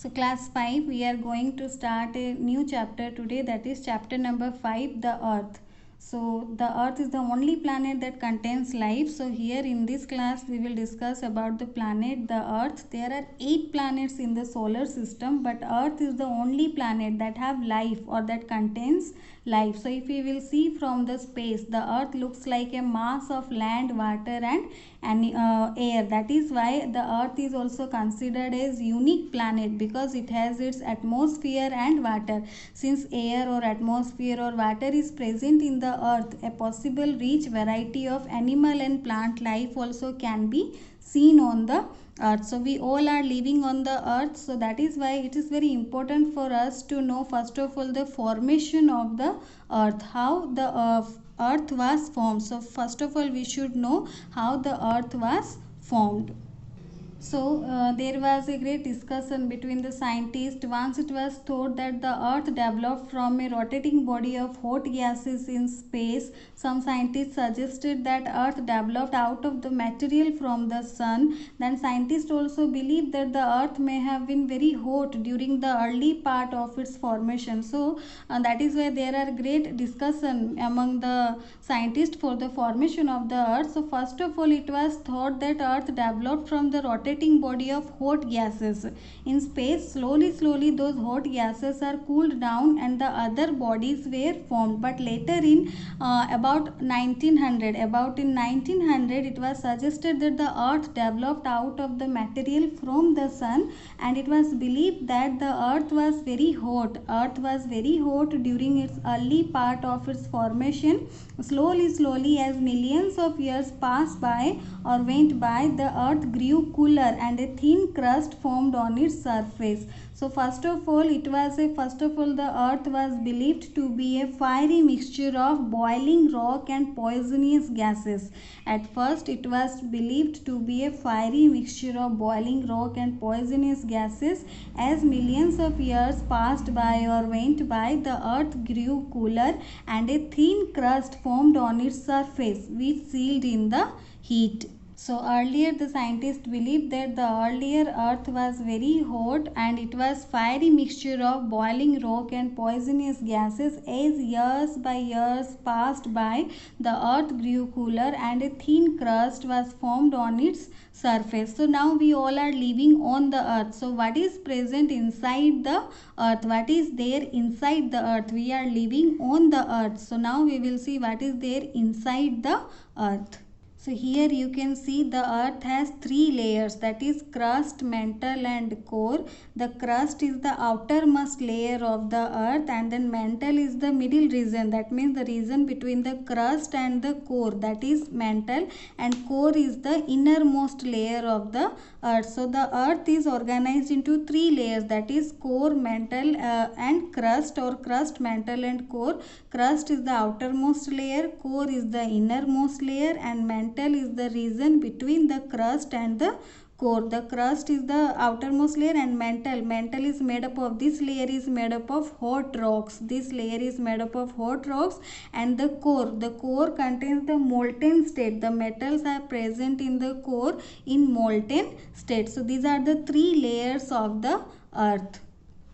So class 5, we are going to start a new chapter today, that is chapter number 5, the earth. So the earth is the only planet that contains life. So here in this class we will discuss about the planet, the earth. There are 8 planets in the solar system, but earth is the only planet that have life or that contains life. So if we will see from the space, the earth looks like a mass of land, water and air. That is why the earth is also considered as unique planet, because it has its atmosphere and water. Since air or atmosphere or water is present in the earth, a possible rich variety of animal and plant life also can be seen on the earth. So we all are living on the earth, so that is why it is very important for us to know first of all the formation of the earth, how the earth was formed. So first of all we should know how the earth was formed. So there was a great discussion between the scientists. Once it was thought that the earth developed from a rotating body of hot gases in space. Some scientists suggested that earth developed out of the material from the sun. Then scientists also believe that the earth may have been very hot during the early part of its formation. So that is why there are great discussion among the scientists for the formation of the earth. So first of all, it was thought that earth developed from the rotating body of hot gases in space. Slowly those hot gases are cooled down and the other bodies were formed. But later in about 1900, it was suggested that the earth developed out of the material from the sun, and it was believed that the earth was very hot. Earth was very hot during its early part of its formation. Slowly as millions of years passed by or went by, the earth grew cooler and a thin crust formed on its surface. So first of all the earth was believed to be a fiery mixture of boiling rock and poisonous gases. At first it was believed to be a fiery mixture of boiling rock and poisonous gases. As millions of years passed by or went by, the earth grew cooler and a thin crust formed on its surface, which sealed in the heat. So earlier the scientists believed that the earlier earth was very hot and it was fiery mixture of boiling rock and poisonous gases. As years by years passed by, the earth grew cooler and a thin crust was formed on its surface. So now we all are living on the earth. So what is present inside the earth? What is there inside the earth? We are living on the earth. So now we will see what is there inside the earth. So here you can see the earth has 3 layers, that is crust, mantle and core. The crust is the outermost layer of the earth, and then mantle is the middle region, that means the region between the crust and the core, that is mantle, and core is the innermost layer of the earth. So the earth is organized into 3 layers, that is core, mantle and crust, or crust, mantle and core. Crust is the outermost layer, core is the innermost layer, and mantle is the region between the crust and the core. The crust is the outermost layer, and mantle is made up of, this layer is made up of hot rocks. This layer is made up of hot rocks. And the core contains the molten state. The metals are present in the core in molten state. So these are the 3 layers of the earth.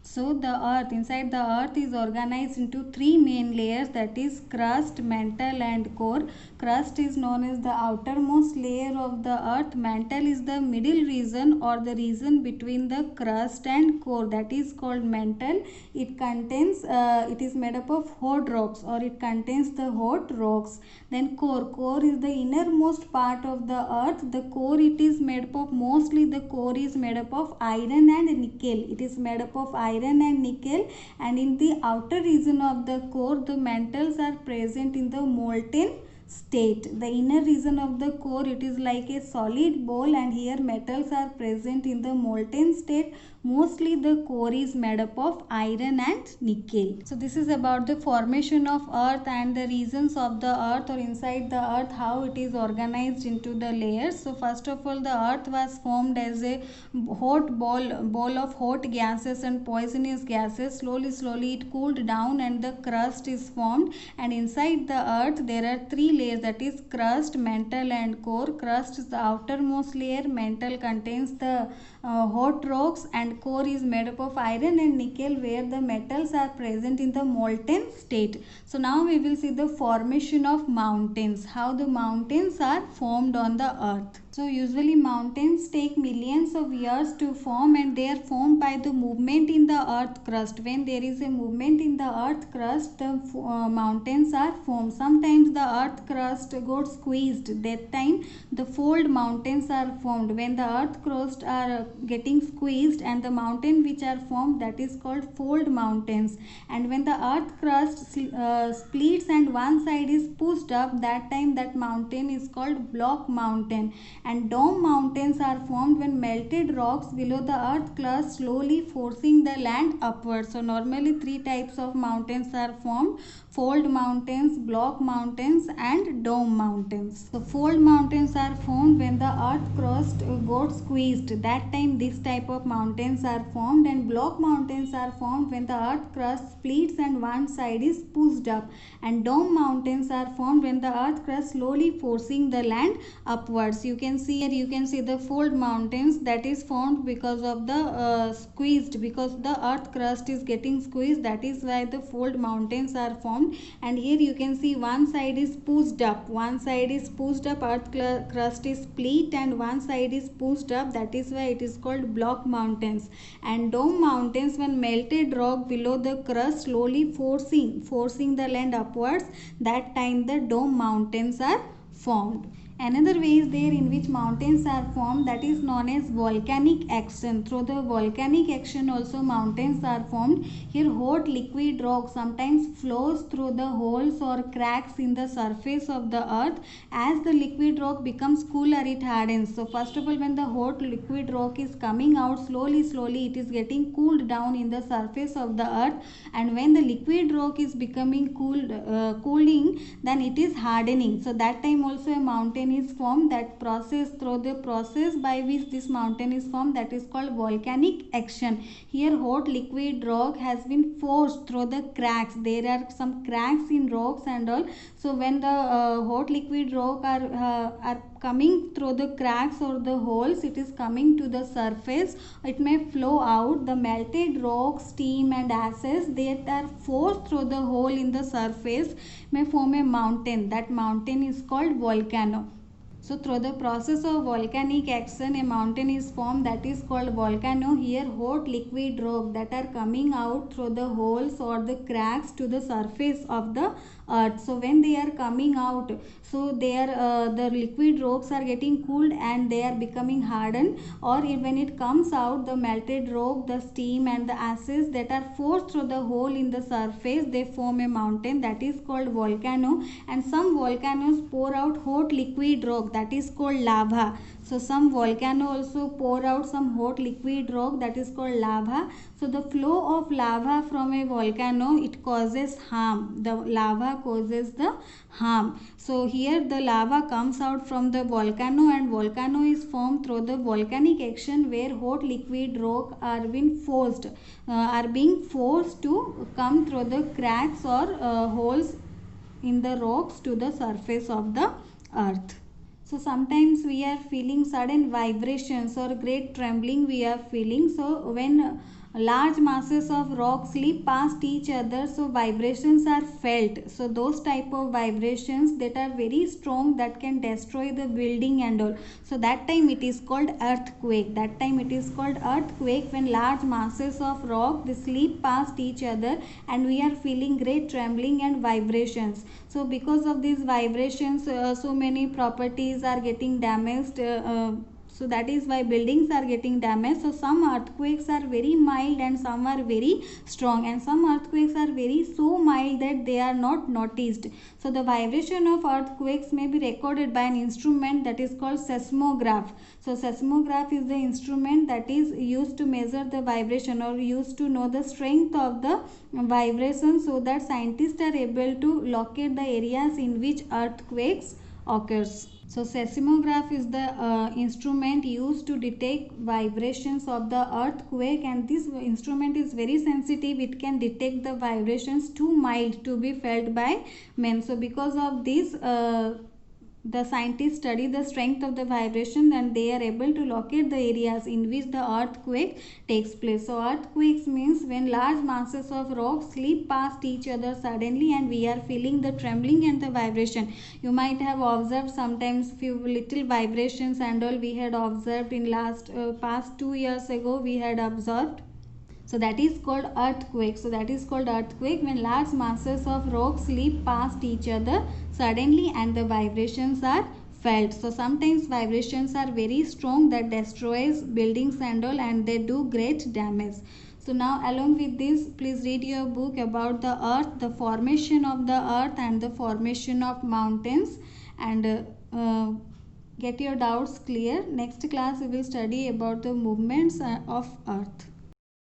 So the earth, inside the earth is organized into 3 main layers, that is crust, mantle and core. Crust is known as the outermost layer of the earth. Mantle is the middle region or the region between the crust and core, that is called mantle. It contains, it is made up of hot rocks, or it contains the hot rocks. Then core is the innermost part of the earth. The core, it is made up of, mostly the core is made up of iron and nickel. It is made up of iron and nickel, and in the outer region of the core, the metals are present in the molten state. The inner region of the core, it is like a solid ball, and here metals are present in the molten state. Mostly the core is made up of iron and nickel. So this is about the formation of earth and the regions of the earth, or inside the earth, how it is organized into the layers. So first of all, the earth was formed as a hot ball of hot gases and poisonous gases. Slowly it cooled down and the crust is formed, and inside the earth there are 3 layers, that is crust, mantle and core. Crust is the outermost layer, mantle contains the hot rocks, and core is made up of iron and nickel, where the metals are present in the molten state. So now we will see the formation of mountains, how the mountains are formed on the earth. So usually mountains take millions of years to form, and they are formed by the movement in the earth crust. When there is a movement in the earth crust, the mountains are formed. Sometimes the earth crust got squeezed. That time the fold mountains are formed. When the earth crust are getting squeezed, and the mountain which are formed, that is called fold mountains. And when the earth crust splits and one side is pushed up, that time that mountain is called block mountain. And dome mountains are formed when melted rocks below the earth crust slowly forcing the land upwards. So normally three types of mountains are formed: fold mountains, block mountains and dome mountains. So fold mountains are formed when the earth crust got squeezed. That time this type of mountains are formed. And block mountains are formed when the earth crust splits and one side is pushed up. And dome mountains are formed when the earth crust slowly forcing the land upwards. You can see here, you can see the fold mountains that is formed because of the squeezed, because the earth crust is getting squeezed. That is why the fold mountains are formed. And here you can see one side is pushed up, one side is pushed up, earth crust is split and one side is pushed up. That is why it is called block mountains. And dome mountains when melted rock below the crust slowly forcing the land upwards. That time the dome mountains are formed. Another way is there in which mountains are formed, that is known as volcanic action. Through the volcanic action also mountains are formed. Here hot liquid rock sometimes flows through the holes or cracks in the surface of the earth. As the liquid rock becomes cooler, it hardens. So first of all, when the hot liquid rock is coming out, slowly it is getting cooled down in the surface of the earth. And when the liquid rock is becoming cooling, then it is hardening. So that time also a mountain is formed. That process, through the process by which this mountain is formed, that is called volcanic action. Here hot liquid rock has been forced through the cracks. There are some cracks in rocks and all. So when the hot liquid rock are coming through the cracks or the holes, it is coming to the surface, it may flow out. The melted rock, steam and acids that are forced through the hole in the surface may form a mountain. That mountain is called volcano. So through the process of volcanic action, a mountain is formed, that is called volcano. Here hot liquid rock that are coming out through the holes or the cracks to the surface of the earth. So when they are coming out, so they are the liquid rocks are getting cooled and they are becoming hardened. Or when it comes out, the melted rock, the steam and the acids that are forced through the hole in the surface, they form a mountain, that is called volcano. And some volcanoes pour out hot liquid rock, that is called lava. So some volcano also pour out some hot liquid rock, that is called lava. So the flow of lava from a volcano, it causes harm. The lava causes the harm. So here the lava comes out from the volcano, and volcano is formed through the volcanic action, where hot liquid rock are being forced to come through the cracks or holes in the rocks to the surface of the earth. So sometimes we are feeling sudden vibrations or great trembling we are feeling. So when large masses of rock slip past each other, so vibrations are felt. So those type of vibrations that are very strong, that can destroy the building and all. So that time it is called earthquake. That time it is called earthquake, when large masses of rock, they slip past each other and we are feeling great trembling and vibrations. So because of these vibrations, so many properties are getting damaged. So that is why buildings are getting damaged. So some earthquakes are very mild and some are very strong, and some earthquakes are very so mild that they are not noticed. So the vibration of earthquakes may be recorded by an instrument that is called seismograph. So seismograph is the instrument that is used to measure the vibration or used to know the strength of the vibration, so that scientists are able to locate the areas in which earthquakes occurs. So seismograph is the instrument used to detect vibrations of the earthquake, and this instrument is very sensitive. It can detect the vibrations too mild to be felt by men. So because of this the scientists study the strength of the vibration, and they are able to locate the areas in which the earthquake takes place. So earthquakes means when large masses of rock slip past each other suddenly and we are feeling the trembling and the vibration. You might have observed sometimes few little vibrations and all we had observed in past 2 years ago we had observed. So that is called earthquake. So that is called earthquake when large masses of rock slip past each other suddenly and the vibrations are felt. So sometimes vibrations are very strong that destroys buildings and all, and they do great damage. So now along with this, please read your book about the earth, the formation of the earth and the formation of mountains, and get your doubts clear. Next class we will study about the movements of earth.